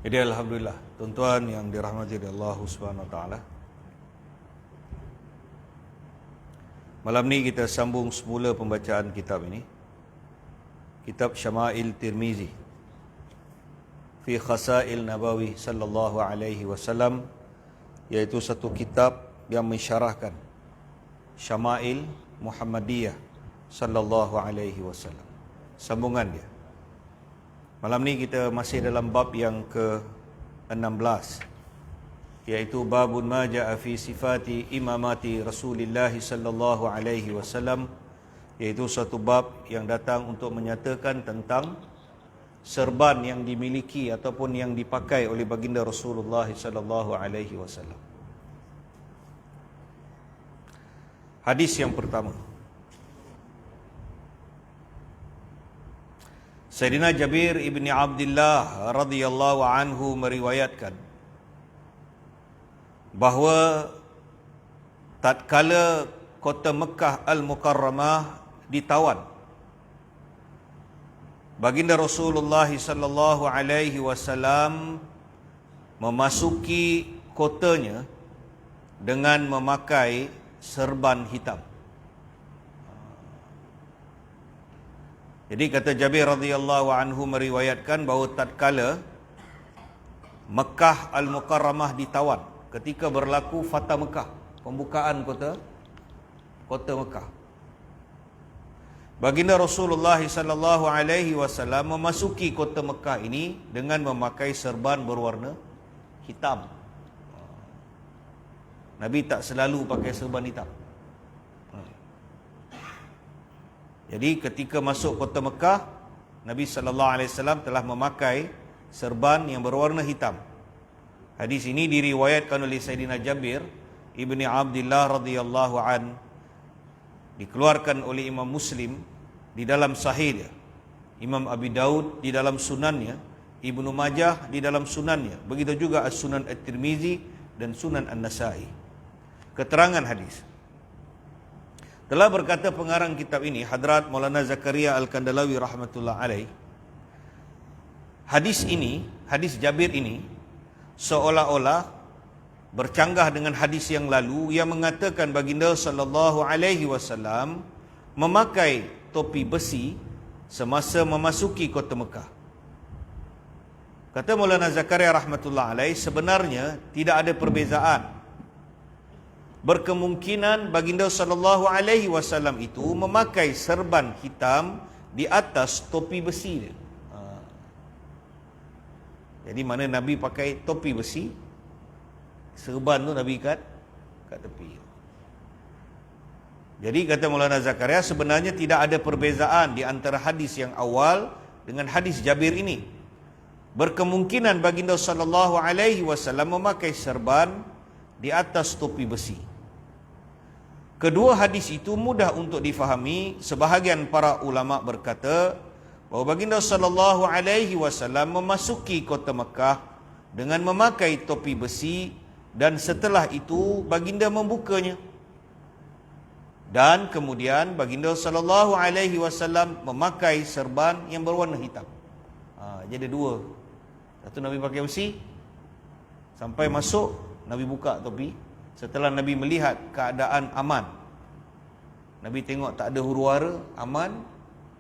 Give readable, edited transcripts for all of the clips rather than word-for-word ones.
Jadi alhamdulillah, tuan-tuan yang dirahmati oleh Allah Subhanahu wa taala. Malam ni kita sambung semula pembacaan kitab ini. Kitab Syama'il Tirmizi fi Khasail Nabawi sallallahu alaihi wasallam, iaitu satu kitab yang mensyarahkan Syama'il Muhammadiyah sallallahu alaihi wasallam. Sambungan dia. Malam ni kita masih dalam bab yang ke-16, iaitu babun ma ja'a fi sifati imamati Rasulillah sallallahu alaihi wasallam, iaitu satu bab yang datang untuk menyatakan tentang serban yang dimiliki ataupun yang dipakai oleh baginda Rasulullah sallallahu alaihi wasallam. Hadis yang pertama, Sayyidina Jabir ibni Abdullah radhiyallahu anhu meriwayatkan bahawa tatkala kota Mekah Al-Mukarramah ditawan, baginda Rasulullah sallallahu alaihi wasallam memasuki kotanya dengan memakai serban hitam. Jadi kata Jabir radhiyallahu anhu meriwayatkan bahawa tatkala Mekah Al-Mukarramah ditawan, ketika berlaku Fatah Mekah, pembukaan kota Mekah, baginda Rasulullah sallallahu alaihi wasallam memasuki kota Mekah ini dengan memakai serban berwarna hitam. Nabi tak selalu pakai serban hitam. Jadi ketika masuk kota Mekah, Nabi sallallahu alaihi wasallam telah memakai serban yang berwarna hitam. Hadis ini diriwayatkan oleh Sayyidina Jabir ibni Abdullah radhiyallahu an, dikeluarkan oleh Imam Muslim di dalam sahih dia, Imam Abi Daud di dalam sunannya, Ibnu Majah di dalam sunannya, begitu juga As-Sunan At-Tirmizi dan Sunan An-Nasai. Keterangan hadis. Telah berkata pengarang kitab ini, Hadrat Maulana Zakaria Al-Kandalawi rahmatullah alaih, hadis ini, hadis Jabir ini seolah-olah bercanggah dengan hadis yang lalu yang mengatakan baginda sallallahu alaihi wasallam memakai topi besi semasa memasuki kota Mekah. Kata Maulana Zakaria rahmatullah alaih, sebenarnya tidak ada perbezaan. Berkemungkinan baginda sallallahu alaihi wasallam itu memakai serban hitam di atas topi besi dia. Jadi mana Nabi pakai topi besi, serban tu Nabi kat tepi. Jadi kata Maulana Zakaria, sebenarnya tidak ada perbezaan di antara hadis yang awal dengan hadis Jabir ini. Berkemungkinan baginda sallallahu alaihi wasallam memakai serban di atas topi besi. Kedua hadis itu mudah untuk difahami. Sebahagian para ulama berkata bahawa baginda sallallahu alaihi wasallam memasuki kota Mekah dengan memakai topi besi, dan setelah itu baginda membukanya, dan kemudian baginda sallallahu alaihi wasallam memakai serban yang berwarna hitam. Jadi dua. Satu Nabi pakai besi, sampai masuk Nabi buka topi. Setelah Nabi melihat keadaan aman, Nabi tengok tak ada huru-hara, aman,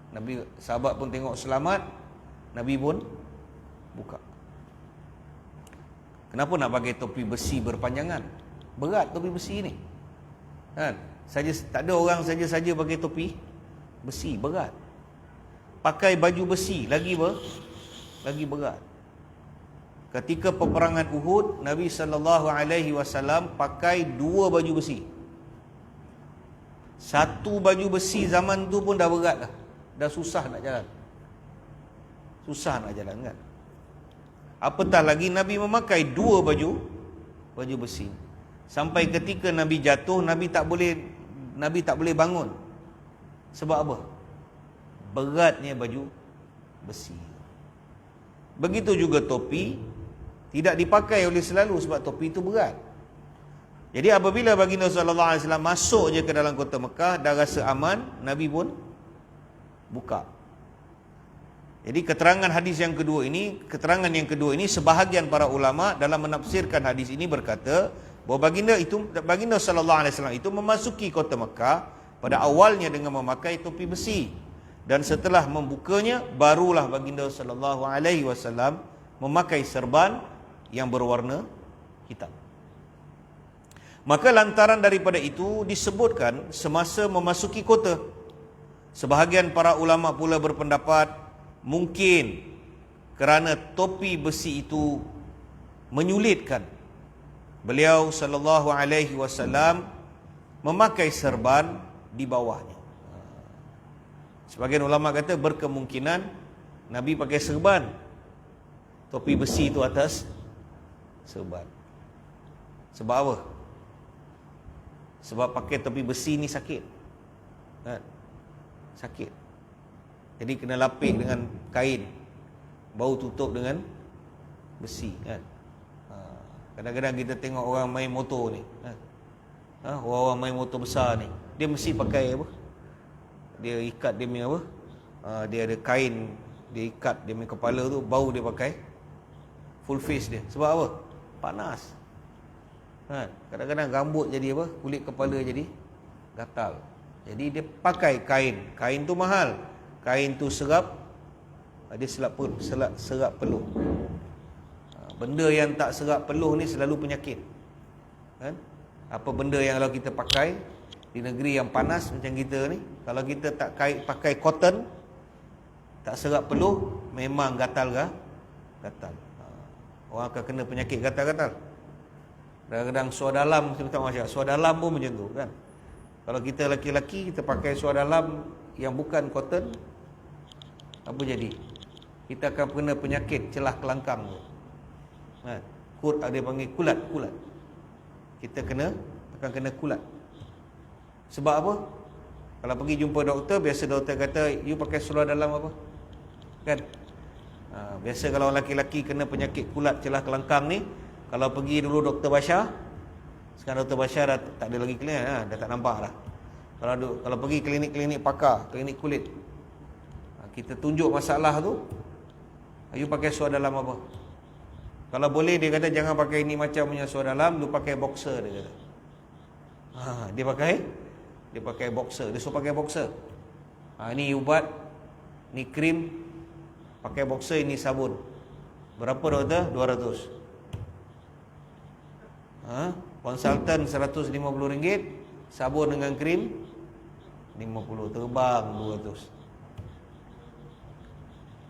Nabi, sahabat pun tengok selamat, Nabi pun buka. Kenapa nak pakai topi besi berpanjangan? Berat topi besi ni, kan? Tak ada orang saja-saja pakai topi besi, berat. Pakai baju besi lagi berat. Ketika peperangan Uhud, Nabi sallallahu alaihi wasallam pakai dua baju besi. Satu baju besi zaman tu pun dah berat dah. Dah susah nak jalan. Susah nak jalan, kan? Apatah lagi Nabi memakai dua baju besi. Sampai ketika Nabi jatuh, Nabi tak boleh bangun. Sebab apa? Beratnya baju besi. Begitu juga topi, tidak dipakai oleh selalu sebab topi itu berat. Jadi apabila baginda sallallahu alaihi wasallam masuk je ke dalam kota Mekah, dah rasa aman, Nabi pun buka. Jadi keterangan yang kedua ini sebahagian para ulama dalam menafsirkan hadis ini berkata bahawa baginda sallallahu alaihi wasallam itu memasuki kota Mekah pada awalnya dengan memakai topi besi, dan setelah membukanya barulah baginda sallallahu alaihi wasallam memakai serban yang berwarna hitam. Maka lantaran daripada itu disebutkan semasa memasuki kota. Sebahagian para ulama pula berpendapat mungkin kerana topi besi itu menyulitkan beliau sallallahu alaihi wasallam memakai serban di bawahnya. Sebagian ulama kata berkemungkinan Nabi pakai serban, topi besi itu atas serban. Sebab apa? Sebab pakai topi besi ni sakit, kan? Sakit. Jadi kena lapik dengan kain, bau tutup dengan besi, kan? Kadang-kadang kita tengok orang main motor ni, kan? Orang main motor besar ni, dia mesti pakai apa? Dia ikat dia punya apa? Dia ada kain, dia ikat dia punya kepala tu, bau dia pakai full face dia. Sebab apa? Panas. Kan? Kadang-kadang rambut jadi apa? Kulit kepala jadi gatal. Jadi dia pakai kain. Kain tu mahal. Kain tu serap, dia serap peluh. Benda yang tak serap peluh ni selalu penyakit, kan? Apa benda yang kalau kita pakai di negeri yang panas macam kita ni, kalau kita tak pakai cotton, tak serap peluh, memang gatal. Orang akan kena penyakit gatal-gatal. Kadang-kadang suar dalam, kita tak masyarakat, suar dalam pun macam tu, kan? Kalau kita laki-laki, kita pakai suar dalam yang bukan cotton, apa jadi? Kita akan kena penyakit celah kelangkang tu. Dia panggil kulat. Kita akan kena kulat. Sebab apa? Kalau pergi jumpa doktor, biasa doktor kata, you pakai seluar dalam apa? Kan? Biasa kalau laki-laki kena penyakit kulat celah kelangkang ni, kalau pergi dulu Dr. Bashar, sekarang Dr. Bashar dah tak ada lagi klinik, dah tak nampak dah. Kalau pergi klinik-klinik pakar, klinik kulit, kita tunjuk masalah tu, you pakai seluar dalam apa? Kalau boleh dia kata jangan pakai ini macam punya seluar dalam, lu pakai boxer, dia kata. Dia pakai boxer, dia suruh pakai boxer. Ini ubat, ni krim, pakai boxer, ini sabun. Berapa doktor? 200. Konsultan RM150, sabun dengan krim 50, terbang 200.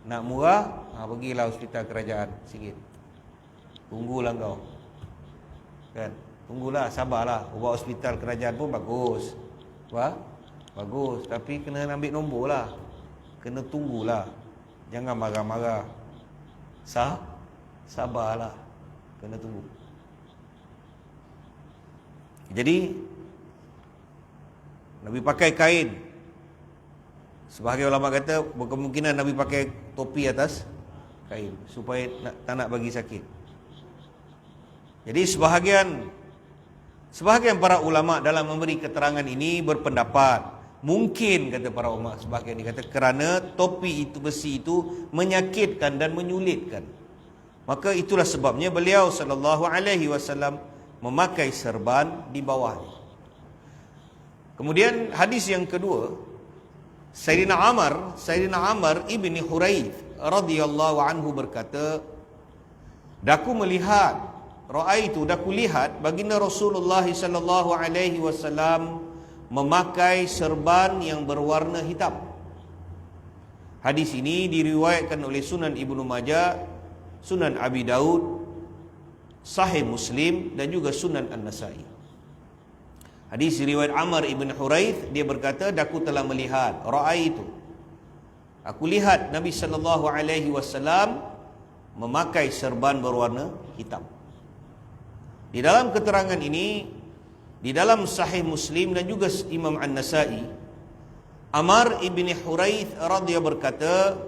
Nak murah, pergilah hospital kerajaan sikit. Tunggulah kau, kan? Tunggulah, sabarlah. Ubat hospital kerajaan pun bagus, bagus, tapi kena ambil nombor lah. Kena tunggulah, jangan marah-marah. Sabarlah, kena tunggu. Jadi Nabi pakai kain. Sebahagian ulama kata berkemungkinan Nabi pakai topi atas kain supaya tak nak bagi sakit. Jadi sebahagian para ulama dalam memberi keterangan ini berpendapat mungkin, kata para ulama, sebahagian dikata kerana topi itu besi itu menyakitkan dan menyulitkan. Maka itulah sebabnya beliau sallallahu alaihi wasallam memakai serban di bawahnya. Kemudian hadis yang kedua, Sayyidina Amr ibni Huraith radhiyallahu anhu berkata, daku lihat baginda Rasulullah sallallahu alaihi wasallam memakai serban yang berwarna hitam. Hadis ini diriwayatkan oleh Sunan Ibnu Majah, Sunan Abi Daud, Sahih Muslim dan juga Sunan An-Nasai. Hadis riwayat Amr ibn Huraith, dia berkata, daku telah melihat, aku lihat Nabi sallallahu alaihi wasallam memakai serban berwarna hitam. Di dalam keterangan ini, di dalam Sahih Muslim dan juga Imam An-Nasai, Amr ibn Huraith radhiyallahu berkata,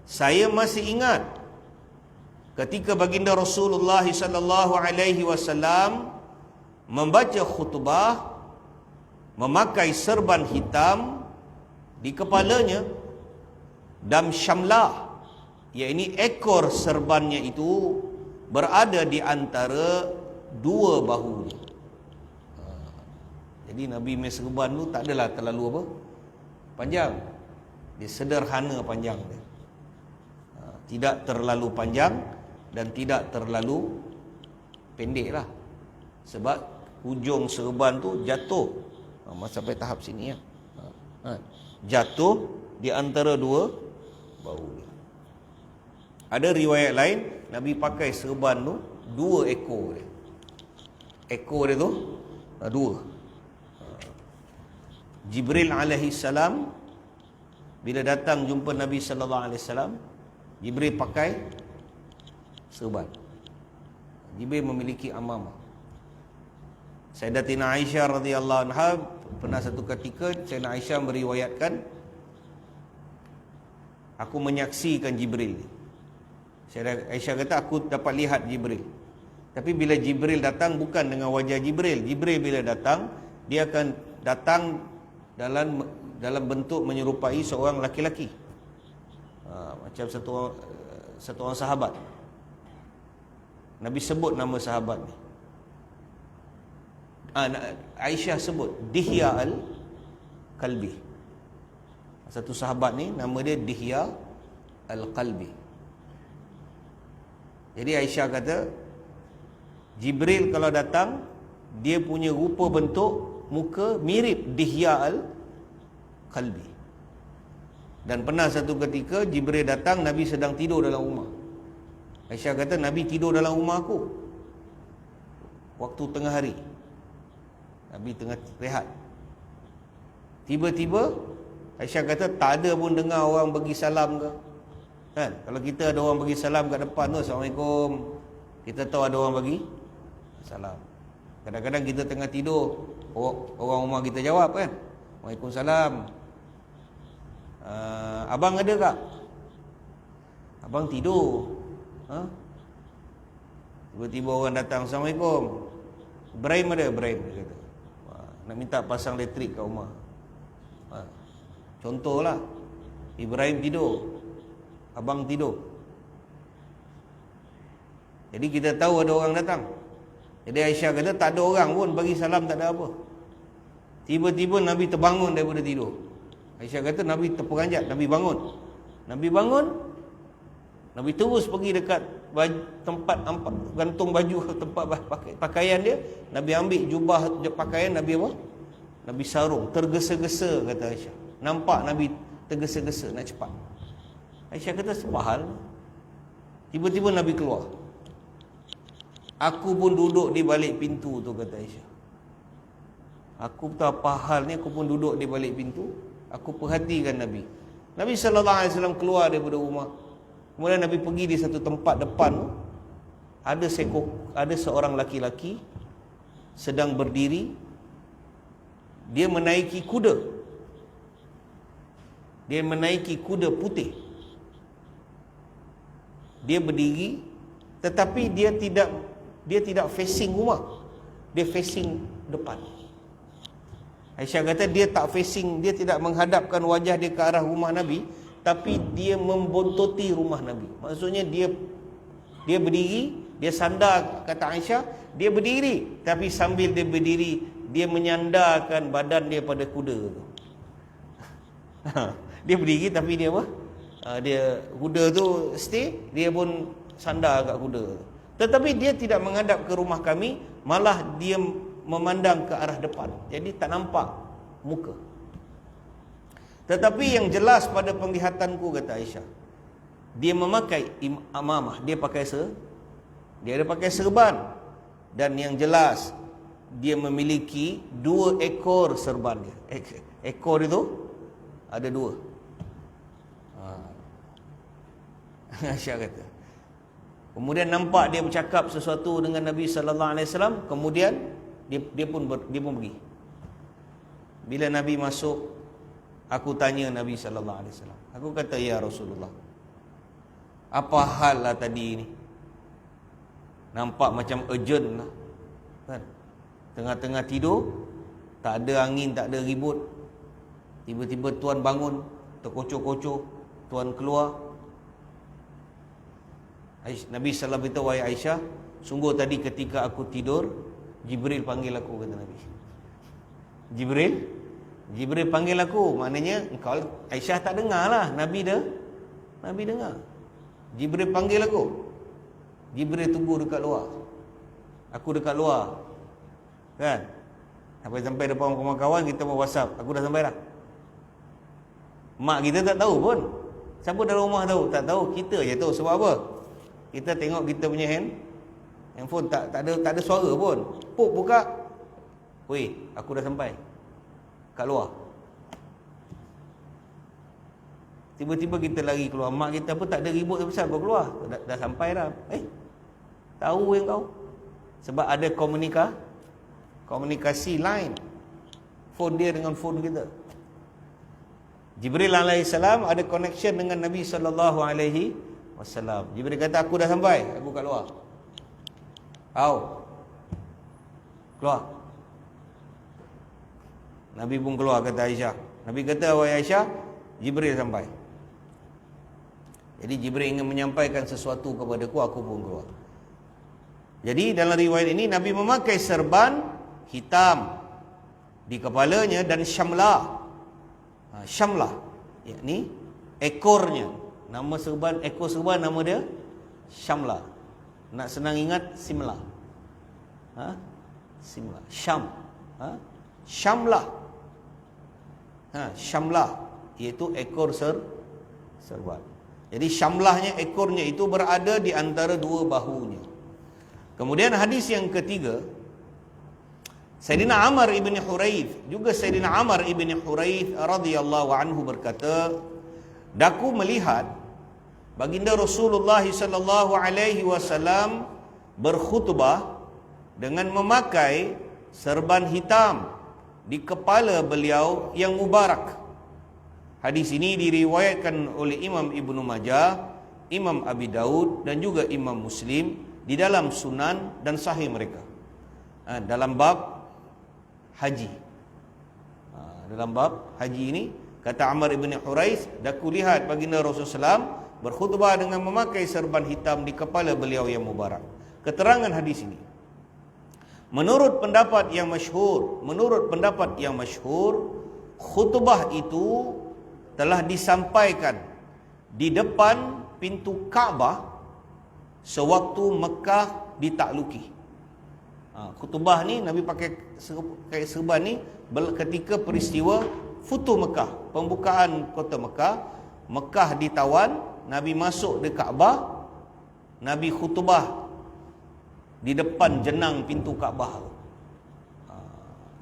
saya masih ingat ketika baginda Rasulullah sallallahu alaihi wasallam membaca khutbah memakai serban hitam di kepalanya dan syamlah Iaitu ekor serbannya itu berada di antara dua bahu dia. Jadi Nabi punya serban tu tak adalah terlalu apa? Panjang. Dia sederhana panjang dia. Tidak terlalu panjang dan tidak terlalu pendek lah. Sebab hujung serban tu jatuh. Sampai tahap sini ya. Jatuh di antara dua bahu dia. Ada riwayat lain, Nabi pakai serban tu 2 ekor dia. Ekor dia tu 2. Jibril alaihi salam bila datang jumpa Nabi sallallahu alaihi wasallam, Jibril pakai serban. Jibril memiliki amamah. Sayyidatina Aisyah radhiyallahu anha pernah satu ketika Sayyidatina Aisyah meriwayatkan, aku menyaksikan Jibril. Sayyidatina Aisyah kata aku dapat lihat Jibril. Tapi bila Jibril datang bukan dengan wajah Jibril. Jibril bila datang, dia akan datang dalam bentuk menyerupai seorang laki-laki. Macam satu orang sahabat. Nabi sebut nama sahabat ni. Aisyah sebut Dihya al-Kalbi. Satu sahabat ni nama dia Dihya al-Kalbi. Jadi Aisyah kata Jibril kalau datang, dia punya rupa bentuk muka mirip Dihya al-Kalbi. Dan pernah satu ketika Jibril datang, Nabi sedang tidur dalam rumah. Aisyah kata Nabi tidur dalam rumah aku waktu tengah hari. Nabi tengah rehat. Tiba-tiba Aisyah kata tak ada pun dengar orang bagi salam ke. Kan? Kalau kita ada orang bagi salam kat depan tu, Assalamualaikum, kita tahu ada orang bagi salam. Kadang-kadang kita tengah tidur, orang rumah kita jawab kan, Waalaikumsalam. Abang ada tak? Abang tidur. Tiba-tiba orang datang, Assalamualaikum, Ibrahim ada? Ibrahim, dia kata. Nak minta pasang elektrik kat rumah. Contohlah, Ibrahim tidur, abang tidur. Jadi kita tahu ada orang datang. Jadi Aisyah kata tak ada orang pun bagi salam, tak ada apa. Tiba-tiba Nabi terbangun daripada tidur. Aisyah kata Nabi terperanjat, Nabi bangun. Nabi bangun, Nabi terus pergi dekat tempat gantung baju, tempat pakaian dia. Nabi ambil jubah pakaian, Nabi apa? Nabi sarung, tergesa-gesa, kata Aisyah. Nampak Nabi tergesa-gesa nak cepat. Aisyah kata sebahal. Tiba-tiba Nabi keluar. Aku pun duduk di balik pintu tu, kata Aisyah. Aku tahu apa hal ni, aku pun duduk di balik pintu. Aku perhatikan Nabi. Nabi SAW keluar daripada rumah. Kemudian Nabi pergi di satu tempat depan tu. Ada seorang laki-laki sedang berdiri. Dia menaiki kuda. Dia menaiki kuda putih. Dia berdiri, tetapi dia tidak facing rumah. Dia facing depan. Aisyah kata dia tak facing, dia tidak menghadapkan wajah dia ke arah rumah Nabi, tapi dia membontoti rumah Nabi. Maksudnya dia berdiri, dia sandar, kata Aisyah, dia berdiri, tapi sambil dia berdiri, dia menyandarkan badan dia pada kuda tu. Dia berdiri tapi dia apa? Dia kuda tu stay, dia pun sandar kat kuda. Tetapi dia tidak menghadap ke rumah kami, malah dia memandang ke arah depan. Jadi tak nampak muka. Tetapi yang jelas pada penglihatanku, kata Aisyah, dia memakai amamah, dia ada pakai serban. Dan yang jelas dia memiliki 2 ekor serban dia. Ekor itu ada 2. Aisyah kata. Kemudian nampak dia bercakap sesuatu dengan Nabi sallallahu alaihi wasallam, kemudian dia pun pergi. Bila Nabi masuk, aku tanya Nabi sallallahu alaihi wasallam. Aku kata, ya Rasulullah, apa hal lah tadi ni? Nampak macam urgent lah. Kan? Tengah-tengah tidur, tak ada angin, tak ada ribut. Tiba-tiba tuan bangun, terkocok-kocok, tuan keluar. Nabi SAW beritahu, wahai Aisyah, sungguh tadi ketika aku tidur, Jibril panggil aku, kata Nabi. Jibril panggil aku. Maknanya engkau, Aisyah tak dengar lah, Nabi dengar. Jibril panggil aku. Jibril tunggu dekat luar. Aku dekat luar. Kan? Sampai depan kawan-kawan, kita mau WhatsApp, aku dah sampai dah. Mak kita tak tahu pun. Siapa dalam rumah tahu? Tak tahu, kita je tahu. Sebab apa? Kita tengok kita punya handphone tak ada suara pun. Buka. Weh, aku dah sampai kat luar. Tiba-tiba kita lari keluar. Mak kita pun tak ada ribut besar, kau keluar. Dah sampai dah. Tahu yang kau. Sebab ada komunikasi lain. Phone dia dengan phone kita. Jibril alaihissalam ada connection dengan Nabi sallallahu alaihi wasallam. Jibril kata, aku dah sampai, aku kat luar. Keluar. Nabi pun keluar, kata Aisyah. Nabi kata, wahai Aisyah, Jibril sampai. Jadi Jibril ingin menyampaikan sesuatu kepadaku, aku pun keluar. Jadi dalam riwayat ini Nabi memakai serban hitam di kepalanya dan syamlah. Syamlah, yakni ekornya. Nama serban, ekor serban nama dia syamlah. Nak senang ingat, simlah. Simlah. Syamlah. Syamlah iaitu ekor serban. Jadi syamlahnya, ekornya itu berada di antara dua bahunya. Kemudian hadis yang ketiga, Sayyidina Amr ibn Huraith, juga Sayyidina Amr ibn Huraith radhiyallahu anhu berkata, daku melihat baginda Rasulullah sallallahu alaihi wasallam berkhutbah dengan memakai serban hitam di kepala beliau yang mubarak. Hadis ini diriwayatkan oleh Imam Ibnu Majah, Imam Abi Daud dan juga Imam Muslim di dalam Sunan dan Sahih mereka. Dalam bab haji. Dalam bab haji ini, kata Amr ibn Huraith, daku lihat baginda Rasulullah SAW berkhutbah dengan memakai serban hitam di kepala beliau yang mubarak. Keterangan hadis ini, menurut pendapat yang masyhur, khutbah itu telah disampaikan di depan pintu Kaabah sewaktu Mekah ditakluki. Khutbah ni Nabi pakai serban ni ketika peristiwa Futuh Mekah, pembukaan kota Mekah. Mekah ditawan, Nabi masuk di Kaabah, Nabi khutbah di depan jenang pintu Kaabah.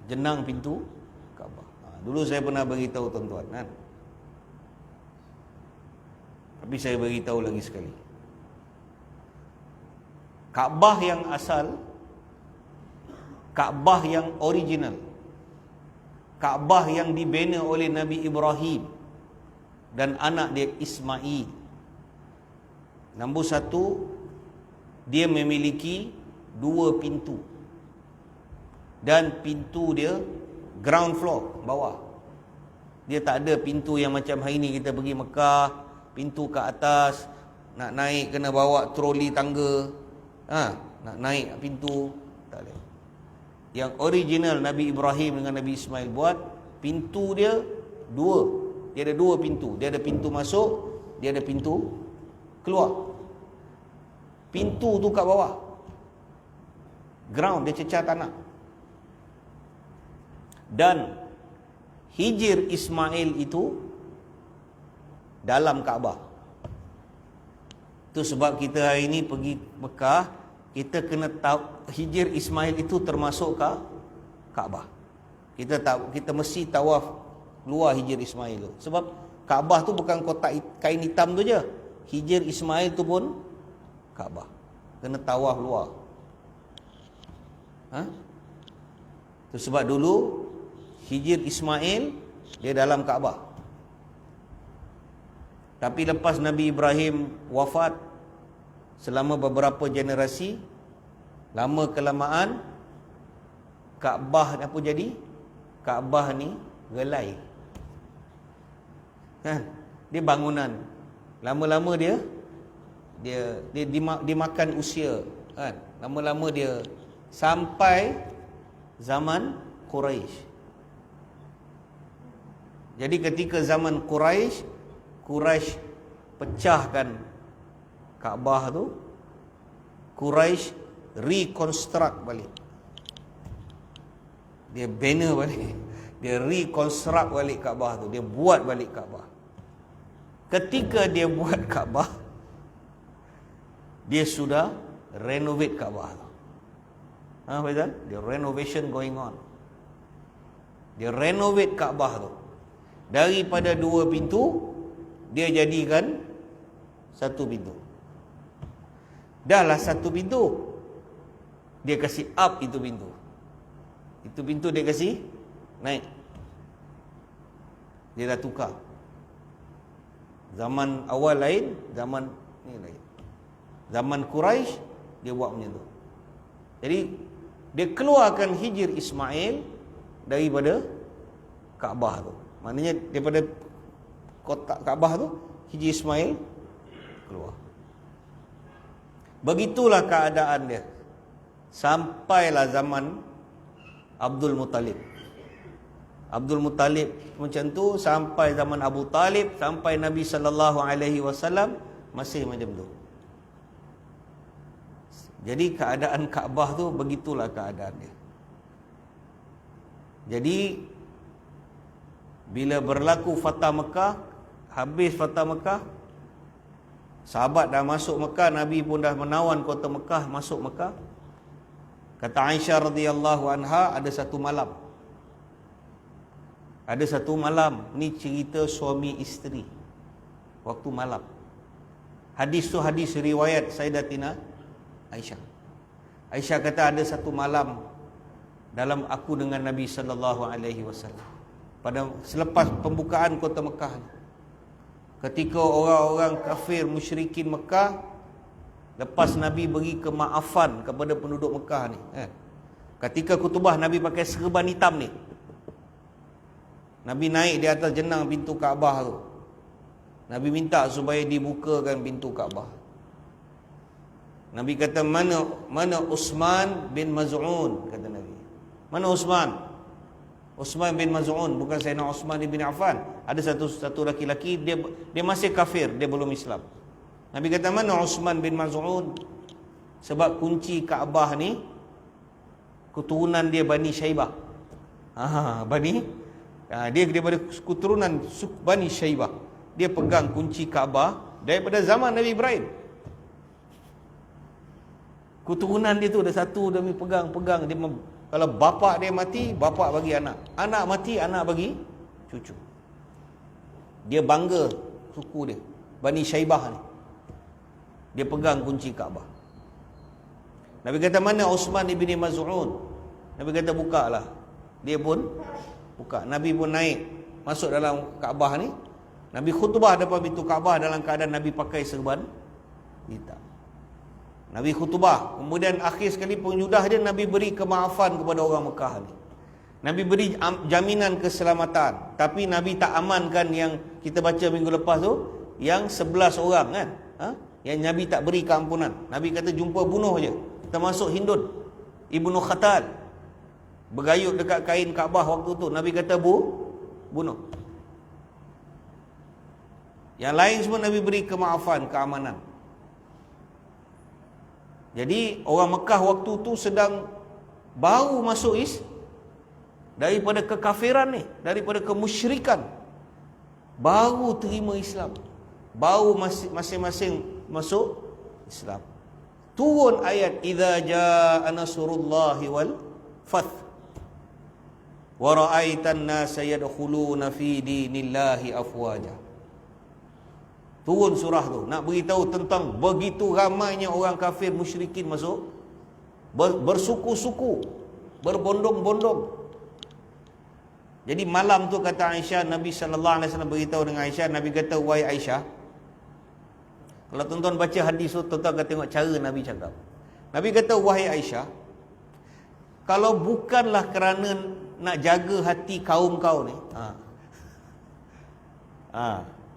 Jenang pintu Kaabah. Dulu saya pernah beritahu tuan-tuan kan. Tapi saya beritahu lagi sekali. Kaabah yang asal, Kaabah yang original, Kaabah yang dibina oleh Nabi Ibrahim dan anak dia Ismail. Nombor satu, dia memiliki dua pintu. Dan pintu dia ground floor, bawah. Dia tak ada pintu yang macam hari ni kita pergi Mekah, pintu ke atas, nak naik kena bawa troli tangga. Nak naik pintu, tak boleh. Yang original Nabi Ibrahim dengan Nabi Ismail buat, pintu dia dua. Dia ada dua pintu. Dia ada pintu masuk, dia ada pintu keluar. Pintu tu kat bawah, ground, dia cecah tanah. Dan hijir Ismail itu dalam Kaabah. Itu sebab kita hari ini pergi Mekah, kita kena tahu hijir Ismail itu termasuk ke Kaabah. Kita mesti tawaf luar hijir Ismail tu. Sebab Kaabah tu bukan kotak kain hitam tu je. Hijir Ismail tu pun Kaabah. Kena tawaf luar. Itu sebab dulu hijir Ismail dia dalam Kaabah. Tapi lepas Nabi Ibrahim wafat, selama beberapa generasi, lama kelamaan Kaabah apa jadi? Kaabah ni gelai. Dia bangunan. Lama-lama dia dia makan usia kan. Lama-lama dia sampai zaman Quraisy. Jadi ketika zaman Quraisy pecahkan Kaabah tu, Quraisy reconstruct balik. Dia bina balik, dia reconstruct balik Kaabah tu, dia buat balik Kaabah. Ketika dia buat Kaabah, dia sudah renovate Kaabah tu. Faizal? Dia renovation going on. Dia renovate Kaabah tu. Daripada 2 pintu, dia jadikan 1 pintu. Dahlah 1 pintu, dia kasih up itu pintu. Itu pintu dia kasih naik. Dia dah tukar. Zaman awal lain, zaman ni lain. Zaman Quraisy dia buat macam tu. Jadi dia keluarkan Hijr Ismail daripada Kaabah tu. Maknanya daripada kotak Kaabah tu, Hijr Ismail keluar. Begitulah keadaan dia sampailah zaman Abdul Muttalib. Abdul Muttalib macam tu sampai zaman Abu Talib, sampai Nabi SAW masih macam tu. Jadi keadaan Kaabah tu begitulah keadaan dia. Jadi bila berlaku Fatah Mekah, habis Fatah Mekah, sahabat dah masuk Mekah, Nabi pun dah menawan kota Mekah, masuk Mekah. Kata Aisyah radhiyallahu anha, ada satu malam. Ada satu malam, ni cerita suami isteri waktu malam. Hadis tu hadis riwayat Sayyidatina Aisyah. Aisyah kata ada satu malam dalam aku dengan Nabi sallallahu alaihi wasallam. Pada selepas pembukaan kota Mekah, ketika orang-orang kafir musyrikin Mekah, lepas Nabi beri kemaafan kepada penduduk Mekah ni, ketika khutbah Nabi pakai serban hitam ni, Nabi naik di atas jenang pintu Kaabah tu. Nabi minta supaya dibukakan pintu Kaabah. Nabi kata, mana Uthman bin Maz'un, kata Nabi. Mana Uthman? Uthman bin Maz'un, bukan Sayyidina Uthman bin Affan. Ada satu laki-laki, dia masih kafir, dia belum Islam. Nabi kata, mana Uthman bin Maz'un? Sebab kunci Kaabah ni keturunan dia Bani Syaibah. Dia daripada keturunan Bani Syaibah. Dia pegang kunci Kaabah daripada zaman Nabi Ibrahim. Keturunan dia tu ada satu demi pegang. Dia kalau bapa dia mati, bapa bagi anak. Anak mati, anak bagi cucu. Dia bangga suku dia, Bani Syaibah ni. Dia pegang kunci Kaabah. Nabi kata, mana Uthman bin Maz'un? Nabi kata, buka lah. Dia pun buka. Nabi pun naik masuk dalam Kaabah ni. Nabi khutbah depan pintu Kaabah dalam keadaan Nabi pakai serban hitam. Nabi khutbah. Kemudian akhir sekali penyudah dia, Nabi beri kemaafan kepada orang Mekah ni. Nabi beri jaminan keselamatan. Tapi Nabi tak amankan yang kita baca minggu lepas tu, yang 11 orang kan, yang Nabi tak beri keampunan. Nabi kata jumpa bunuh je. Termasuk Hindun Ibnu Khatal, bergayut dekat kain Kaabah waktu tu. Nabi kata bunuh. Yang lain semua Nabi beri kemaafan, keamanan. Jadi orang Mekah waktu tu sedang baru masuk daripada kekafiran ni, daripada kemusyrikan, baru terima Islam, baru masing-masing masuk Islam. Turun ayat idza jaa nasrullahi wal fath wa ra'aitan nasa yadkhuluna fi dinillahi afwaja. Turun surah tu nak beritahu tentang begitu ramainya orang kafir musyrikin masuk, bersuku-suku, berbondong-bondong. Jadi malam tu kata Aisyah, Nabi sallallahu alaihi wasallam beritahu dengan Aisyah. Nabi kata, wahai Aisyah, kalau tuan-tuan baca hadis tu, tuan-tuan akan tengok cara Nabi cakap. Nabi kata, wahai Aisyah, kalau bukanlah kerana nak jaga hati kaum kau ni,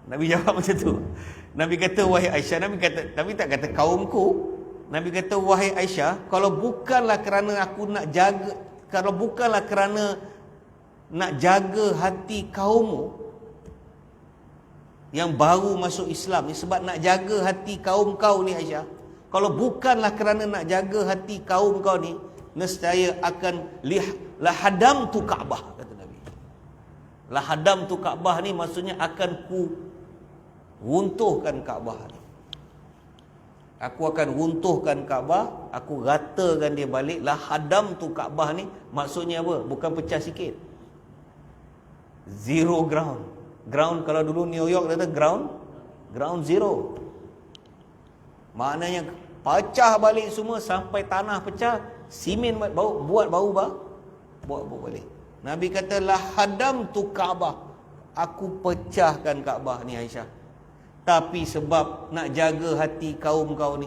Nabi jawab macam tu. Nabi kata, wahai Aisyah, Nabi tak kata kaumku. Nabi kata, wahai Aisyah, kalau bukanlah kerana nak jaga hati kaummu yang baru masuk Islam ni, sebab nak jaga hati kaum kau ni Aisyah, kalau bukanlah kerana nak jaga hati kaum kau ni, nescaya akan lahadam tu Kaabah, kata Nabi. Lahadam tu Kaabah ni maksudnya akan ku runtuhkan Kaabah ni. Aku akan runtuhkan Kaabah, aku ratakan dia balik. Lahadam tu Kaabah ni maksudnya apa? Bukan pecah sikit. Zero ground. Ground kalau dulu New York kata ground zero. Maknanya pecah balik semua sampai tanah pecah, simen buat balik. Nabi kata lahadam tu Kaabah, aku pecahkan Kaabah ni Aisyah. Tapi sebab nak jaga hati kaum kau ni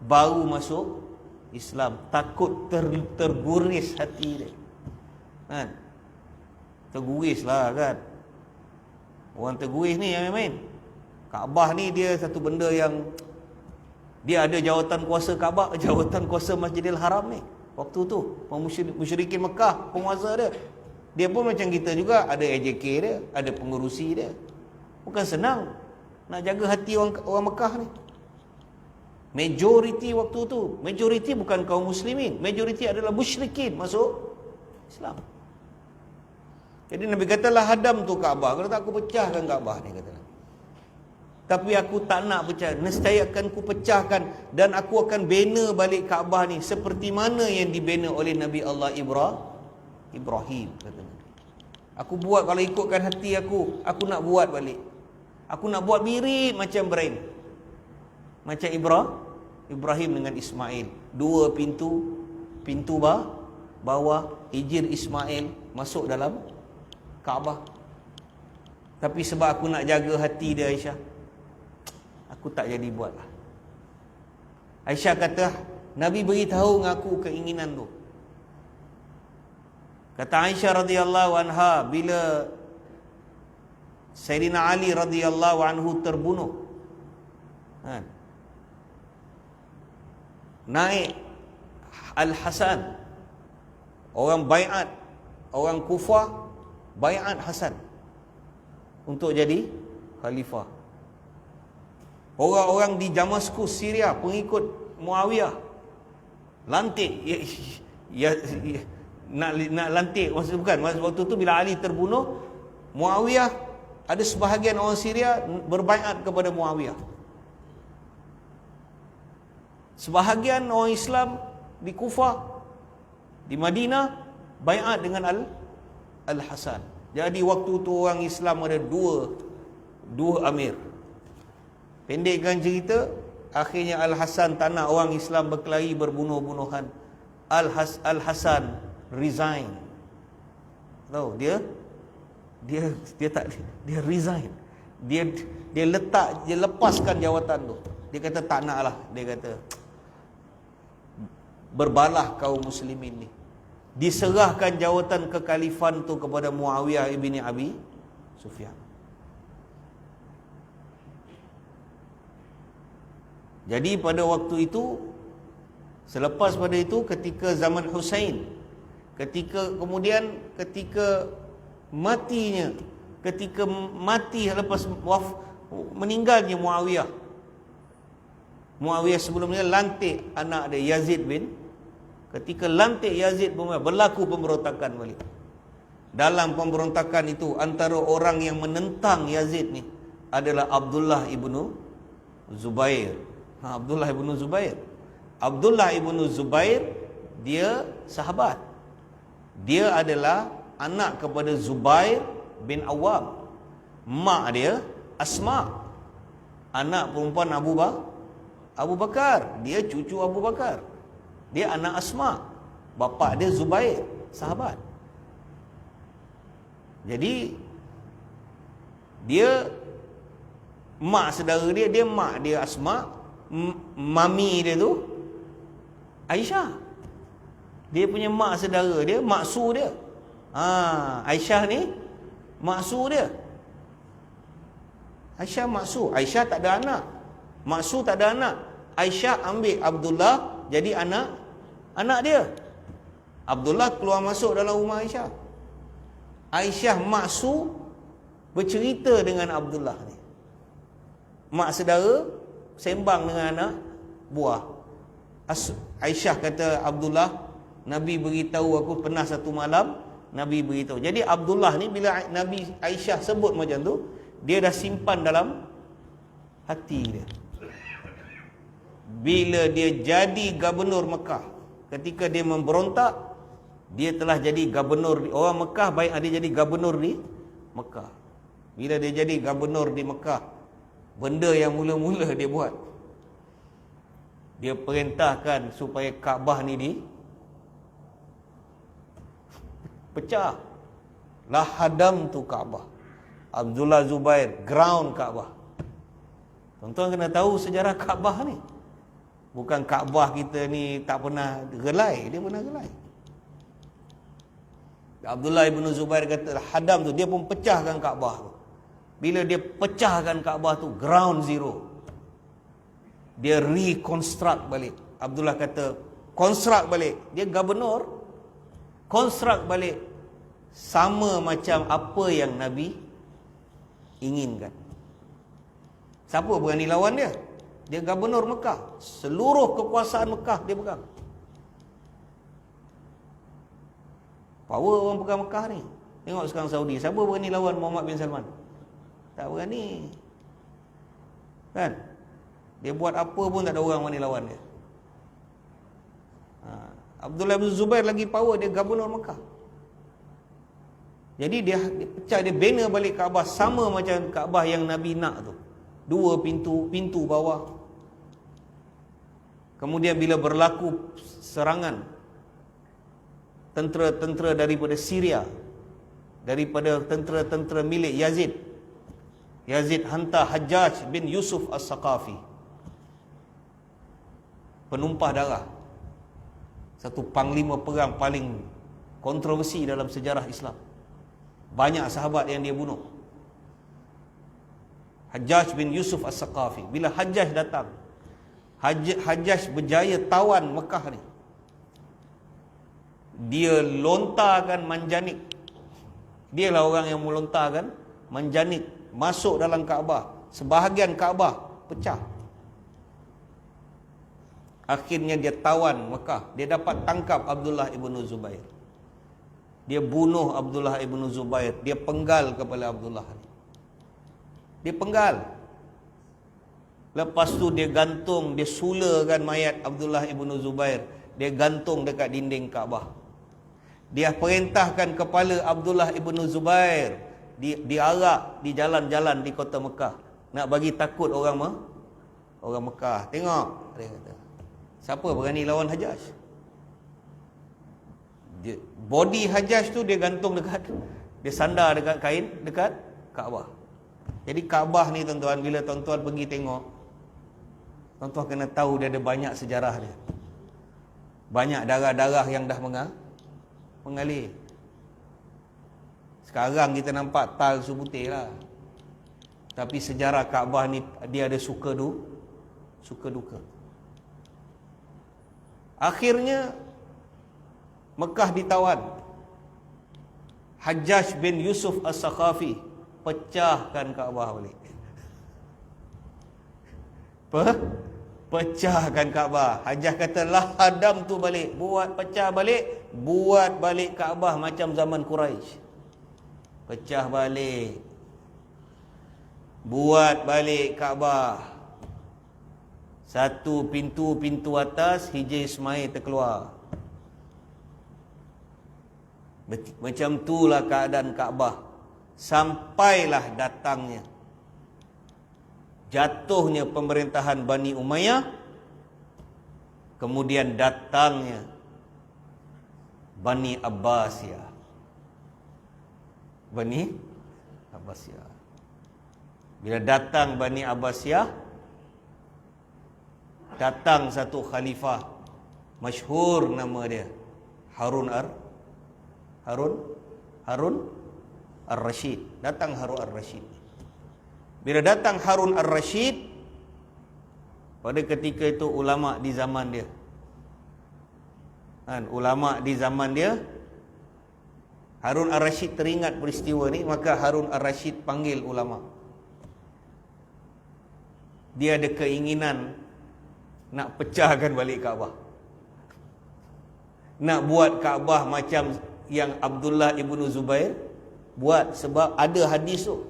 baru masuk Islam, takut terguris hati dia. Kan? Terguris lah kan. Orang terguris ni yang main-main. Kaabah ni dia satu benda yang dia ada jawatan kuasa Kaabah, jawatan kuasa Masjidil Haram ni. Waktu tu musyrikin Mekah, penguasa dia. Dia pun macam kita juga, ada AJK dia, ada pengurusi dia. Bukan senang nak jaga hati orang Mekah ni. Majoriti waktu tu, majoriti bukan kaum muslimin, majoriti adalah musyrikin masuk Islam. Jadi Nabi katalah hadam tu Kaabah. Kalau tak aku pecahkan Kaabah ni, kata Nabi. Tapi aku tak nak pecah, nescaya akan ku pecahkan dan aku akan bina balik Kaabah ni seperti mana yang dibina oleh Nabi Allah Ibrahim, kata Nabi. Aku buat, kalau ikutkan hati aku nak buat balik. Aku nak buat mirip macam Ibrahim. Macam Ibrahim dengan Ismail. Dua pintu bawah, Hijir Ismail masuk dalam Kaabah. Tapi sebab aku nak jaga hati dia Aisyah, aku tak jadi buat lah. Aisyah kata, Nabi beritahu dengan aku keinginan tu. Kata Aisyah radhiyallahu anha, bila Sayyidina Ali radhiyallahu anhu terbunuh, naik Al-Hasan, orang baiat, orang Kufah baiat Hasan untuk jadi khalifah. Orang-orang di Damaskus, Syria, pengikut Muawiyah lantik, nak lantik, maksud bukan, waktu tu bila Ali terbunuh, Muawiyah, ada sebahagian orang Syria berbaiat kepada Muawiyah. Sebahagian orang Islam di Kufah, di Madinah, baiat dengan Al-Hasan. Jadi waktu tu orang Islam ada dua amir. Pendekkan cerita, akhirnya Al-Hasan tak nak orang Islam berkelahi berbunuh-bunuhan. Al-Hasan resign. Tahu dia resign. Dia lepaskan jawatan tu. Dia kata tak nak lah. Dia kata berbalah kaum muslimin ni. Diserahkan jawatan kekhalifan tu kepada Muawiyah ibni Abi Sufyan. Jadi pada waktu itu, selepas pada itu, ketika zaman Husain, ketika mati lepas meninggalnya Muawiyah sebelum dia lantik anak dia Yazid ketika lantik Yazid berlaku pemberontakan balik. Dalam pemberontakan itu, antara orang yang menentang Yazid ni adalah Abdullah ibnu Zubair. Abdullah ibnu Zubair dia sahabat. Dia adalah anak kepada Zubair bin Awam. Mak dia Asma, anak perempuan Abu Bakar. Dia cucu Abu Bakar. Dia anak Asma. Bapa dia Zubair, sahabat. Jadi dia mak saudara dia mak dia Asma, mami dia tu Aisyah. Dia punya mak saudara dia, maksu dia. Aisyah ni maksu dia. Aisyah maksu. Aisyah tak ada anak. Maksu tak ada anak. Aisyah ambil Abdullah jadi anak dia. Abdullah keluar masuk dalam rumah Aisyah. Aisyah maksu bercerita dengan Abdullah ni. Mak saudara sembang dengan anak buah. Aisyah kata Abdullah, Nabi beritahu aku pernah satu malam Nabi beritahu. Jadi Abdullah ni bila Nabi Aisyah sebut macam tu, dia dah simpan dalam hati dia. Bila dia jadi gubernur Mekah, ketika dia memberontak, dia telah jadi gubernur. Orang Mekah baik dia jadi gubernur di Mekah. Bila dia jadi gubernur di Mekah, benda yang mula-mula dia buat, dia perintahkan supaya Kaabah ni pecah. La hadam tu Kaabah. Abdullah Zubair ground Kaabah. Tuan-tuan kena tahu sejarah Kaabah ni. Bukan Kaabah kita ni tak pernah gelai, dia pernah gelai. Abdullah ibn Zubair kata hadam tu, dia pun pecahkan Kaabah tu. Bila dia pecahkan Kaabah tu, ground zero. Dia reconstruct balik. Abdullah kata construct balik. Dia gubernur, construct balik sama macam apa yang Nabi inginkan. Siapa berani lawan dia? Dia gubernur Mekah. Seluruh kekuasaan Mekah dia pegang. Power orang pegang Mekah ni. Tengok sekarang Saudi, siapa berani lawan Muhammad bin Salman? Tak berani. Kan? Dia buat apa pun tak ada orang berani lawan dia. Abdullah bin Zubair lagi power, dia gubernur Mekah. Jadi dia pecah, dia bina balik Kaabah sama macam Kaabah yang Nabi nak tu. 2 pintu bawah. Kemudian bila berlaku serangan tentera-tentera daripada Syria, daripada tentera-tentera milik Yazid hantar Hajjaj bin Yusuf As-Saqafi, penumpah darah, satu panglima perang paling kontroversi dalam sejarah Islam. Banyak sahabat yang dia bunuh. Hajjaj bin Yusuf As-Saqafi. Bila Hajjaj datang, Hajjaj berjaya tawan Mekah ni. Dia lontarkan manjanik. Dialah orang yang melontarkan manjanik masuk dalam Kaabah. Sebahagian Kaabah pecah. Akhirnya dia tawan Mekah. Dia dapat tangkap Abdullah ibn Zubair. Dia bunuh Abdullah ibn Zubair. Dia penggal kepala Abdullah. Dia penggal. Lepas tu dia gantung, dia sulakan mayat Abdullah ibn Zubair. Dia gantung dekat dinding Kaabah. Dia perintahkan kepala Abdullah ibn Zubair diarak di jalan-jalan di kota Mekah. Nak bagi takut orang Mekah. Tengok, dia kata. Siapa berani lawan Hajjaj? Body Hajjaj tu dia gantung dekat, dia sandar dekat kain dekat Kaabah. Jadi Kaabah ni tuan-tuan, bila tuan-tuan pergi tengok, tuan-tuan kena tahu dia ada banyak sejarah dia. Banyak darah-darah yang dah mengalir. Sekarang kita nampak talsu putih lah. Tapi sejarah Kaabah ni dia ada suka duka. Akhirnya Mekah ditawan. Hajjaj bin Yusuf As-Saqafi pecahkan Kaabah balik. Pecahkan Kaabah. Hajjaj kata lah hadam tu balik. Pecah balik. Buat balik Kaabah macam zaman Quraisy. Pecah balik. Buat balik Kaabah. Satu pintu atas, Hijri Ismail terkeluar. Macam itulah keadaan Kaabah. Sampailah datangnya, jatuhnya pemerintahan Bani Umayyah, kemudian datangnya Bani Abbasiyah. Bila datang Bani Abbasiyah, datang satu khalifah masyhur, nama dia Harun Ar-Rashid. Datang Harun Ar-Rashid. Bila datang Harun Ar-Rasyid, pada ketika itu ulama di zaman dia, ulama di zaman dia, Harun Ar-Rasyid teringat peristiwa ni, maka Harun Ar-Rasyid panggil ulama. Dia ada keinginan nak pecahkan balik Kaabah, nak buat Kaabah macam yang Abdullah ibnu Zubair buat, sebab ada hadis tu,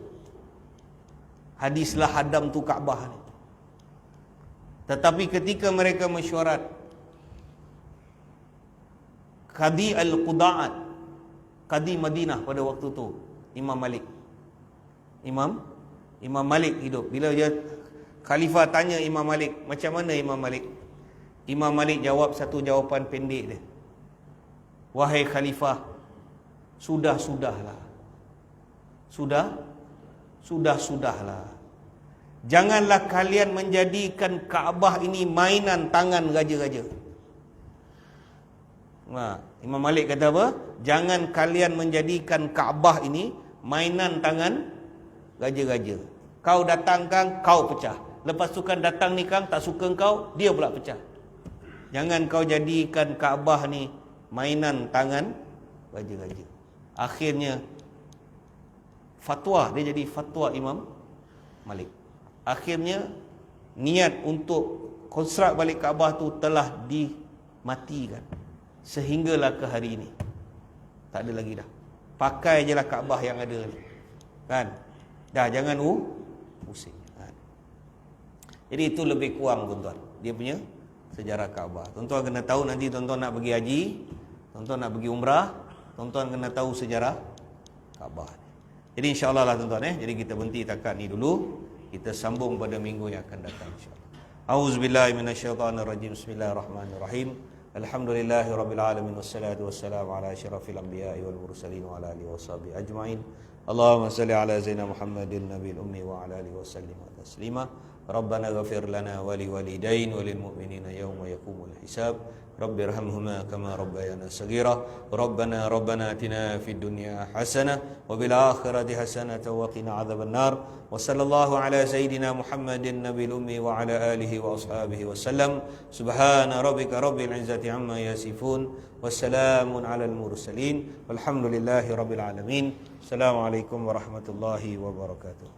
hadislah hadam tu Kaabah ni. Tetapi ketika mereka mesyuarat, Qadi Al-Quda'at, Qadi Madinah pada waktu tu, Imam Malik hidup. Bila dia Khalifah tanya Imam Malik, macam mana Imam Malik? Imam Malik jawab satu jawapan pendek dia, wahai Khalifah, sudahlah. Sudahlah. Janganlah kalian menjadikan Kaabah ini mainan tangan raja-raja. Imam Malik kata apa? Jangan kalian menjadikan Kaabah ini mainan tangan raja-raja. Kau datang kang, kau pecah. Lepas tu kan datang ni kang, tak suka kau, dia pula pecah. Jangan kau jadikan Kaabah ni mainan tangan raja-raja. Akhirnya fatwa, dia jadi fatwa Imam Malik. Akhirnya niat untuk konstruk balik Kaabah tu telah dimatikan, sehinggalah ke hari ini tak ada lagi dah. Pakai je lah Kaabah yang ada ni, kan? Dah, jangan pusing. Jadi itu lebih kurang tuan-tuan, dia punya sejarah Kaabah. Tuan-tuan kena tahu, nanti tuan-tuan nak pergi haji, tuan-tuan nak pergi umrah, tuan-tuan kena tahu sejarah Kaabah. Jadi insya-Allah lah tuan-tuan, jadi kita berhenti takat ni dulu. Kita sambung pada minggu yang akan datang insya-Allah. Auzubillahi minasyaitonirrajim. Bismillahirrahmanirrahim. Alhamdulillahirabbil alamin wassalatu wassalamu ala asyrafil anbiya'i wal mursalin wa ala alihi washabihi ajmain. Allahumma shalli ala zaina Muhammadin nabiyil ummi wa ala alihi wasallim taslima. Rabbana ighfir lana wa liwalidain wa lil mu'minina yawma yaqumul hisab. Rabbi irhamhuma kama rabbayana saghira. Rabbana atina fid dunya hasanah wa bil akhirati hasanah wa qina adzabannar. Wa sallallahu ala sayidina Muhammadin nabiyil ummi wa ala alihi wa ashabihi wasallam. Subhana rabbika rabbil izzati amma yasifun. Wassalamun alal mursalin. Walhamdulillahi rabbil alamin. Assalamualaikum warahmatullahi wabarakatuh.